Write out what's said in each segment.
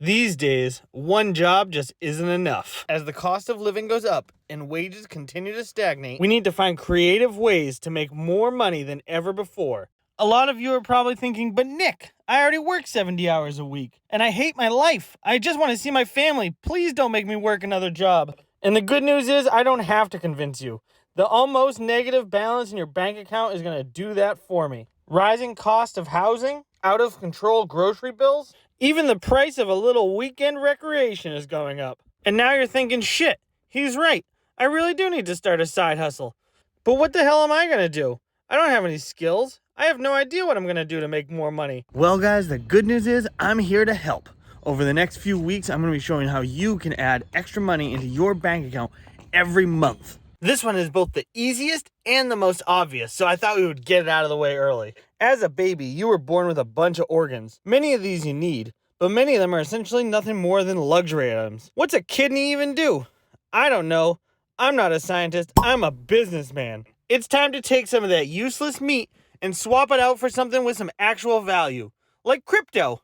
These days, one job just isn't enough. As the cost of living goes up and wages continue to stagnate, we need to find creative ways to make more money than ever before. A lot of you are probably thinking, but Nick, I already work 70 hours a week, and I hate my life. I just want to see my family. Please don't make me work another job. And the good news is, I don't have to convince you. The almost negative balance in your bank account is going to do that for me. Rising cost of housing, out of control grocery bills, even the price of a little weekend recreation is going up. And now you're thinking, shit, he's right. I really do need to start a side hustle. But what the hell am I going to do? I don't have any skills. I have no idea what I'm going to do to make more money. Well, guys, the good news is I'm here to help. Over the next few weeks, I'm going to be showing how you can add extra money into your bank account every month. This one is both the easiest and the most obvious, so I thought we would get it out of the way early. As a baby, you were born with a bunch of organs. Many of these you need, but many of them are essentially nothing more than luxury items. What's a kidney even do? I don't know. I'm not a scientist, I'm a businessman. It's time to take some of that useless meat and swap it out for something with some actual value, like crypto.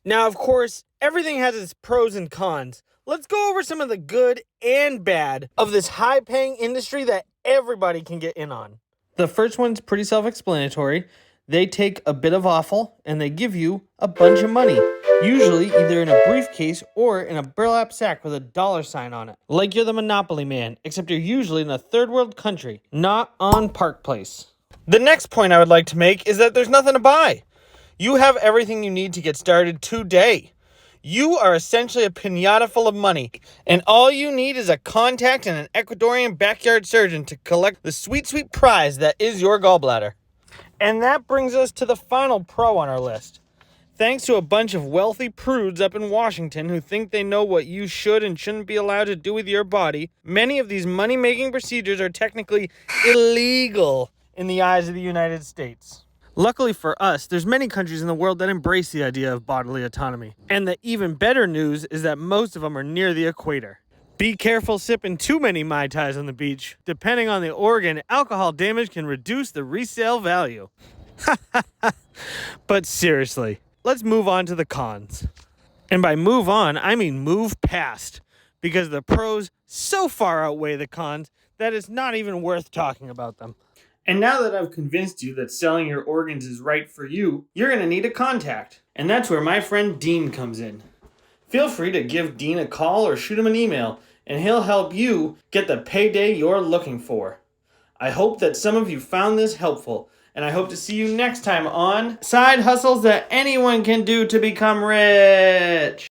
Now, of course, everything has its pros and cons. Let's go over some of the good and bad of this high-paying industry that everybody can get in on. The first one's pretty self-explanatory. They take a bit of offal and they give you a bunch of money, usually either in a briefcase or in a burlap sack with a dollar sign on it. Like you're the Monopoly man, except you're usually in a third world country, not on Park Place. The next point I would like to make is that there's nothing to buy. You have everything you need to get started today. You are essentially a piñata full of money, and all you need is a contact and an Ecuadorian backyard surgeon to collect the sweet, sweet prize that is your gallbladder. And that brings us to the final pro on our list. Thanks to a bunch of wealthy prudes up in Washington who think they know what you should and shouldn't be allowed to do with your body, many of these money-making procedures are technically illegal in the eyes of the United States. Luckily for us, there's many countries in the world that embrace the idea of bodily autonomy. And the even better news is that most of them are near the equator. Be careful sipping too many Mai Tais on the beach. Depending on the organ, alcohol damage can reduce the resale value. But seriously, let's move on to the cons. And by move on, I mean move past. Because the pros so far outweigh the cons that it's not even worth talking about them. And now that I've convinced you that selling your organs is right for you, you're going to need a contact. And that's where my friend Dean comes in. Feel free to give Dean a call or shoot him an email, and he'll help you get the payday you're looking for. I hope that some of you found this helpful, and I hope to see you next time on Side Hustles That Anyone Can Do to Become Rich.